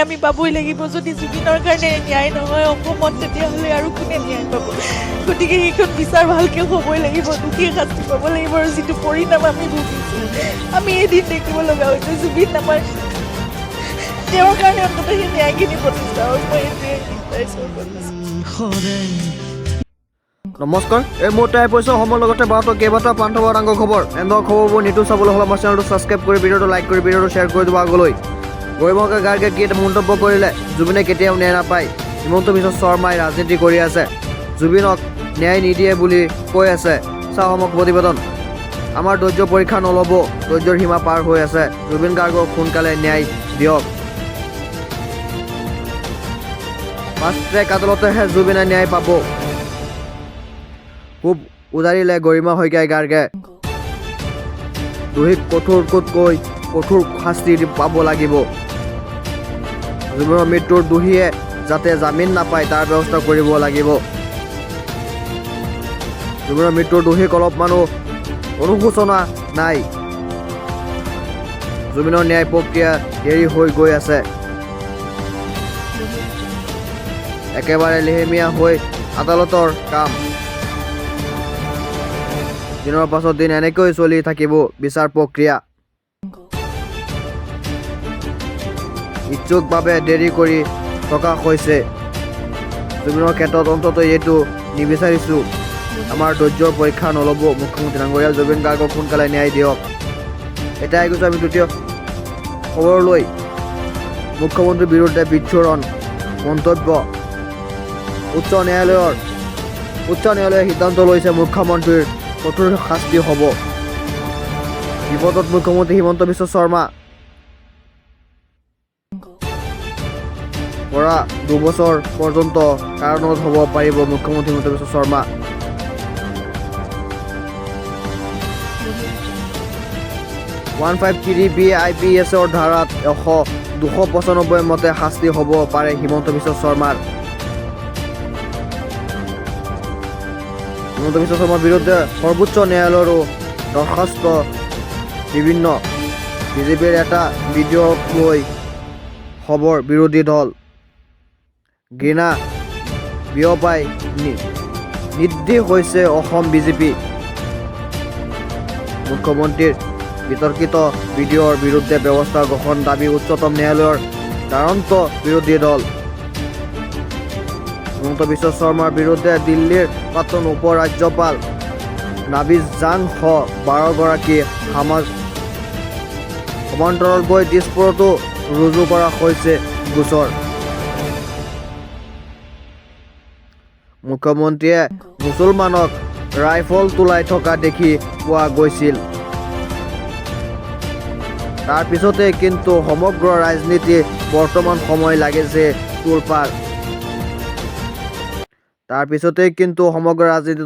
আমি পাবই লাগিব যদি জুবিনৰ কাৰণে ন্যায় নহয় অসমত তেতিয়াহ'লে আৰু কোনে ন্যায় পাব গতিকে সেইখন বিচাৰ ভালকৈ হ'বই লাগিব দুখীয়ে শাস্তি পাব লাগিব আৰু যিটো পৰিণাম আমি ভুগিছোঁ আমি এদিন দেখিব লগা হৈছে জুবিন আমাৰ তেওঁৰ কাৰণে অন্ততঃ সেই ন্যায়খিনি প্ৰতিষ্ঠা হওক মই নমস্কাৰ এই মুহূৰ্তে আহি পৰিছোঁ অসমৰ লগতে ভাৰতৰ কেইবাটাও প্ৰান্তৰ ডাঙৰ খবৰ এনেধৰণৰ খবৰবোৰ নিতৌ চাবলৈ হ'লে আমাৰ চেনেলটো ছাবস্ক্ৰাইব কৰি ভিডিঅ'টো লাইক কৰি ভিডিঅ'টো শ্বেয়াৰ কৰি দিব আগলৈ গৰিমাকে গাৰ্গে কি এটা মন্তব্য কৰিলে জুবিনে কেতিয়াও ন্যায় নাপায় হিমন্ত বিশ্ব শৰ্মাই ৰাজনীতি কৰি আছে জুবিনক ন্যায় নিদিয়ে বুলি কৈ আছে চাওঁ আমাক প্ৰতিবেদন আমাৰ ধৈৰ্য পৰীক্ষা নল'ব ধৈৰ্যৰ সীমা পাৰ হৈ আছে জুবিন গাৰ্গক সোনকালে ন্যায় দিয়ক ফাষ্ট ট্ৰেক আদালতেহে জুবিনে ন্যায় পাব খুব উজাৰিলে গৰিমা শইকীয়াই গাৰ্গে দোষীক কঠোৰকৈ কঠোৰ শাস্তি পাব লাগিব জুবিনৰ মৃত্যুৰ দোষীয়ে যাতে জামিন নাপায় তাৰ ব্যৱস্থা কৰিব লাগিব জুবিনৰ মৃত্যুৰ দোষীক অলপমানো অনুশোচনা নাই জুবিনৰ ন্যায় প্ৰক্ৰিয়া দেৰি হৈ গৈ আছে একেবাৰে লেহেমীয়া হৈ আদালতৰ কাম দিনৰ পাছত দিন এনেকৈ চলি থাকিব বিচাৰ প্ৰক্ৰিয়া ইচ্ছুকভাৱে দেৰি কৰি থকা হৈছে জুবিনৰ ক্ষেত্ৰত অন্ততঃ এইটো নিবিচাৰিছোঁ আমাৰ ধৈৰ্যৰ পৰীক্ষা নল'ব মুখ্যমন্ত্ৰী ডাঙৰীয়া জুবিন গাৰ্গক সোনকালে ন্যায় দিয়ক এতিয়া আহি গৈছোঁ আমি দ্বিতীয় খবৰলৈ মুখ্যমন্ত্ৰীৰ বিৰুদ্ধে বিচ্ছুৰণ মন্তব্য উচ্চ ন্যায়ালয়ে সিদ্ধান্ত লৈছে মুখ্যমন্ত্ৰীৰ কঠোৰ শাস্তি হ'ব বিপদত মুখ্যমন্ত্ৰী হিমন্ত বিশ্ব শৰ্মা পৰা 2 বছৰ পৰ্যন্ত কাৰাদণ্ড হ'ব পাৰিব মুখ্যমন্ত্ৰী হিমন্ত বিশ্ব শৰ্মা IPSৰ ধাৰাত 295 মতে শাস্তি হ'ব পাৰে হিমন্ত বিশ্ব শৰ্মাৰ হিমন্ত বিশ্ব শৰ্মাৰ বিৰুদ্ধে সৰ্বোচ্চ ন্যায়ালয়ৰো দৰখাস্ত বিভিন্ন বিজেপিৰ এটা ভিডিঅ'ক লৈ খবৰ বিৰোধী দল ঘৃণা বিয়পাই নিৰ্দেশ হৈছে অসম বিজেপি মুখ্যমন্ত্ৰীৰ বিতৰ্কিত ভিডিঅ'ৰ বিৰুদ্ধে ব্যৱস্থা গ্ৰহণ দাবী উচ্চতম ন্যায়ালয়ৰ চূড়ান্ত বিৰোধী দল হিমন্ত বিশ্ব শৰ্মাৰ বিৰুদ্ধে দিল্লীৰ প্ৰাক্তন উপ ৰাজ্যপাল নাভিদ জাং সহ 12গৰাকী সমান্তৰালকৈ দিছপুৰতো ৰুজু কৰা হৈছে গোচৰ মুখ্যমন্ত্ৰীয়ে মুছলমানক ৰাইফল তোলাই থকা দেখি পোৱা গৈছিল তাৰ পিছতে কিন্তু সমগ্ৰ ৰাজনীতি বৰ্তমান সময় লাগিছে তোলপাৰ তাৰ পিছতে কিন্তু সমগ্ৰ ৰাজনীতি